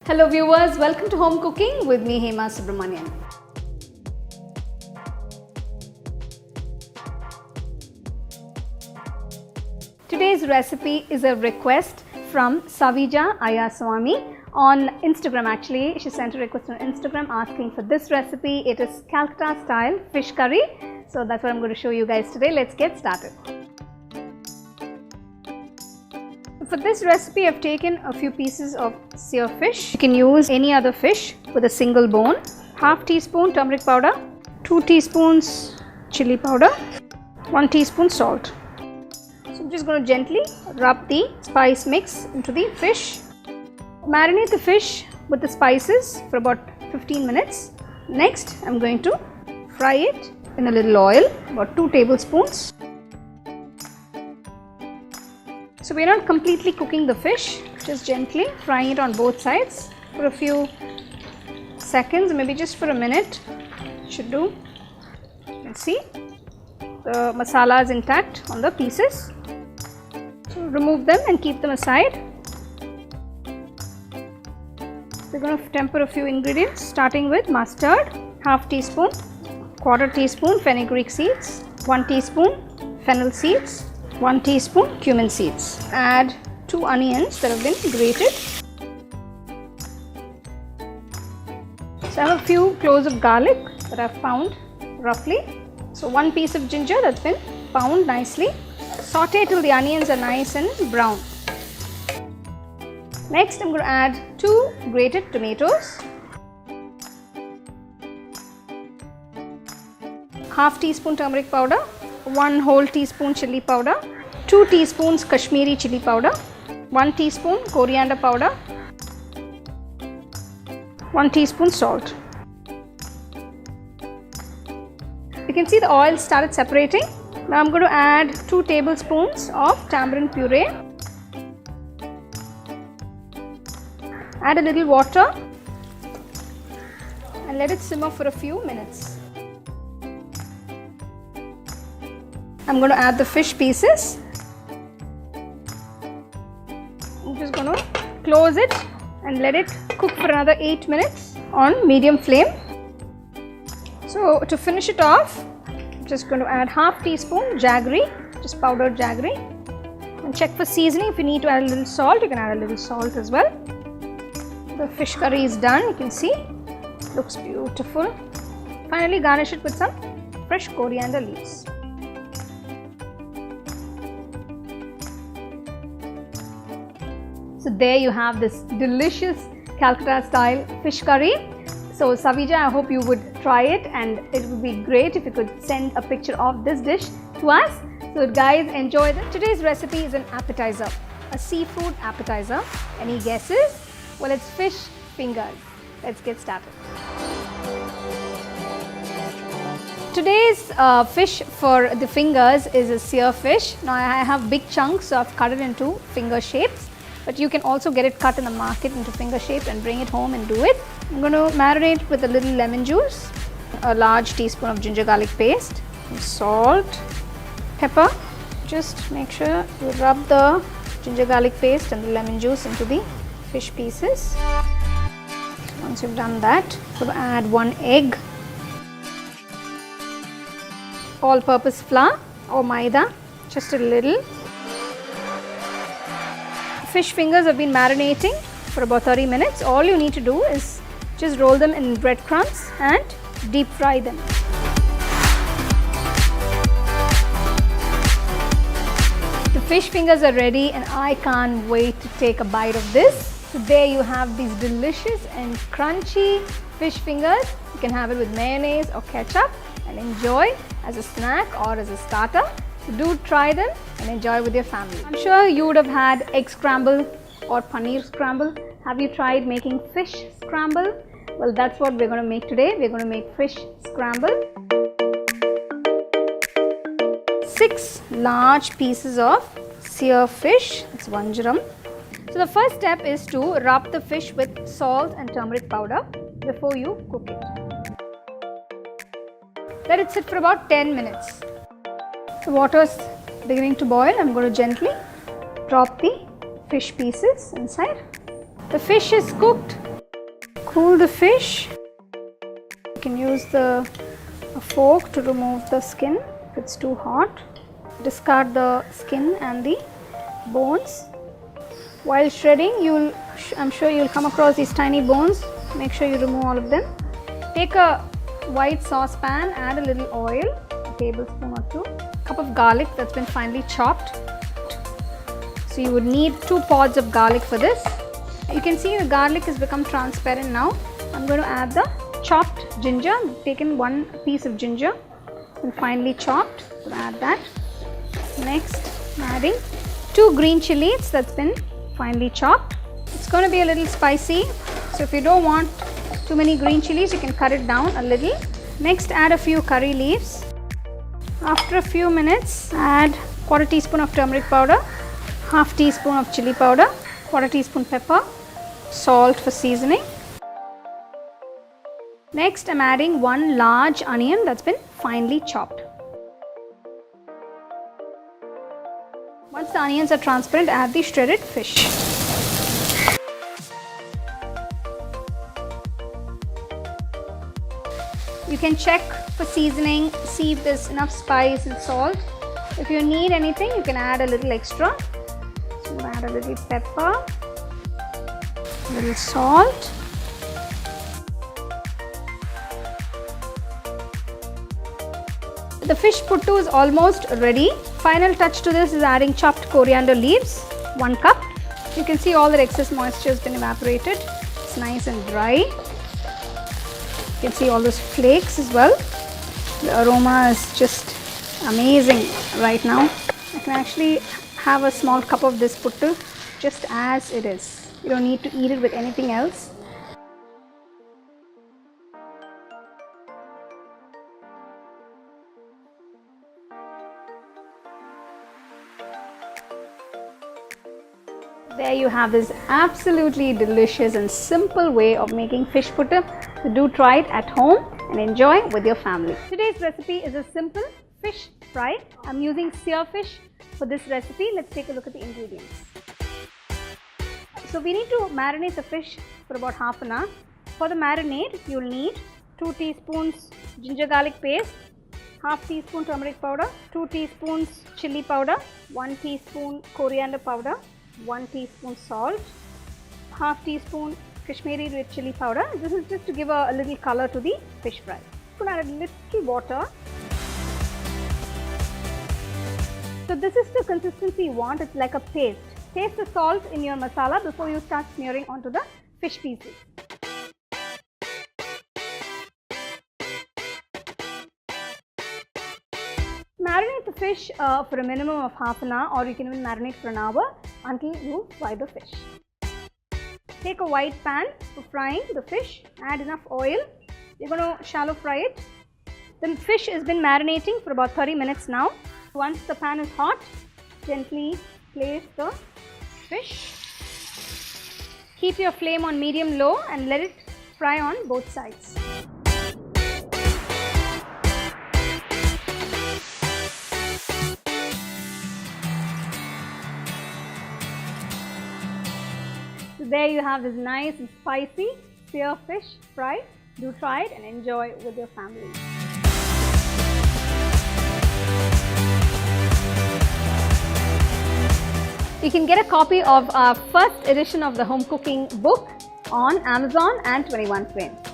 Hello viewers, welcome to Home Cooking with me Hema Subramanian. Today's recipe is a request from Savija Ayaswamy on Instagram. Actually, she sent a request on Instagram asking for this recipe. It is Calcutta style fish curry. So that's what I'm going to show you guys today. Let's get started. For this recipe, I've taken a few pieces of sear fish. You can use any other fish with a single bone. Half teaspoon turmeric powder, 2 teaspoons chili powder, 1 teaspoon salt. So I'm just going to gently rub the spice mix into the fish. Marinate the fish with the spices for about 15 minutes. Next, I'm going to fry it in a little oil, about 2 tablespoons. So we're not completely cooking the fish, just gently frying it on both sides for a few seconds, maybe just for a minute should do. You can see the masala is intact on the pieces. So remove them and keep them aside. We're going to temper a few ingredients, starting with mustard, half teaspoon, quarter teaspoon fenugreek seeds, 1 teaspoon fennel seeds, 1 teaspoon cumin seeds. Add 2 onions that have been grated. So I have a few cloves of garlic that I've pounded roughly. So 1 piece of ginger that's been pounded nicely. Saute till the onions are nice and brown. Next, I'm going to add 2 grated tomatoes, half teaspoon turmeric powder, 1 whole teaspoon chili powder, 2 teaspoons Kashmiri chili powder, 1 teaspoon coriander powder, 1 teaspoon salt. You can see the oil started separating. Now I'm going to add 2 tablespoons of tamarind puree. Add a little water and let it simmer for a few minutes. I'm going to add the fish pieces. I'm just going to close it and let it cook for another 8 minutes on medium flame. So to finish it off, I'm just going to add half teaspoon jaggery, just powdered jaggery, and check for seasoning. If you need to add a little salt, you can add a little salt as well. The fish curry is done. You can see it looks beautiful. Finally, garnish it with some fresh coriander leaves. So there you have this delicious Calcutta style fish curry. So Savija, I hope you would try it, and it would be great if you could send a picture of this dish to us. So guys, enjoy it. Today's recipe is an appetizer, a seafood appetizer. Any guesses? Well, it's fish fingers. Let's get started. Today's fish for the fingers is a sear fish. Now I have big chunks, so I've cut it into finger shapes. But you can also get it cut in the market into finger shape and bring it home and do it. I'm going to marinate with a little lemon juice, a large teaspoon of ginger garlic paste, salt, pepper. Just make sure you rub the ginger garlic paste and the lemon juice into the fish pieces. Once you've done that, I'm going to add 1 egg, all-purpose flour or maida, just a little. Fish fingers have been marinating for about 30 minutes. All you need to do is just roll them in breadcrumbs and deep fry them. The fish fingers are ready and I can't wait to take a bite of this. So there you have these delicious and crunchy fish fingers. You can have it with mayonnaise or ketchup and enjoy as a snack or as a starter. So do try them and enjoy with your family. I'm sure you would have had egg scramble or paneer scramble. Have you tried making fish scramble? Well, that's what we're going to make today. We're going to make fish scramble. 6 large pieces of sear fish. It's vanjaram. So the first step is to rub the fish with salt and turmeric powder before you cook it. Let it sit for about 10 minutes. The water is beginning to boil. I'm going to gently drop the fish pieces inside. The fish is cooked cool the fish. You can use a fork to remove the skin if it's too hot. Discard the skin and the bones. While shredding, I'm sure you'll come across these tiny bones. Make sure you remove all of them. Take a white saucepan, add a little oil, a tablespoon or two, cup of garlic that's been finely chopped. So you would need 2 pods of garlic for this. You can see the garlic has become transparent now. I'm going to add the chopped ginger. I've taken 1 piece of ginger and finely chopped. So add that. Next, I'm adding 2 green chilies that's been finely chopped. It's going to be a little spicy, so if you don't want too many green chilies, you can cut it down a little. Next, add a few curry leaves. After a few minutes, add 1/4 teaspoon of turmeric powder, 1/2 teaspoon of chili powder, 1/4 teaspoon pepper, salt for seasoning. Next, I'm adding 1 large onion that's been finely chopped. Once the onions are transparent, add the shredded fish. You can check for seasoning, see if there's enough spice and salt. If you need anything, you can add a little extra. So add a little pepper, a little salt. The fish puttu is almost ready. Final touch to this is adding chopped coriander leaves, 1 cup. You can see all the excess moisture has been evaporated. It's nice and dry. You can see all those flakes as well. The aroma is just amazing right now. I can actually have a small cup of this puttu just as it is. You don't need to eat it with anything else. There you have this absolutely delicious and simple way of making fish puttu. So do try it at home and enjoy with your family. Today's recipe is a simple fish fry. I'm using sear fish for this recipe. Let's take a look at the ingredients. So we need to marinate the fish for about half an hour. For the marinade, you'll need 2 teaspoons ginger garlic paste, 1/2 teaspoon turmeric powder, 2 teaspoons chili powder, 1 teaspoon coriander powder, 1 teaspoon salt, 1/2 teaspoon Kashmiri red chili powder. This is just to give a little color to the fish fry. I'm going to add a little water. So this is the consistency you want. It's like a paste. Taste the salt in your masala before you start smearing onto the fish pieces. Marinate the fish for a minimum of half an hour, or you can even marinate for an hour until you fry the fish. Take a wide pan for frying the fish, add enough oil. You're going to shallow fry it. The fish has been marinating for about 30 minutes now. Once the pan is hot, gently place the fish. Keep your flame on medium-low and let it fry on both sides. So there you have this nice and spicy sear fish fry. Do try it and enjoy with your family. You can get a copy of our first edition of the home cooking book on Amazon and 21 Frames.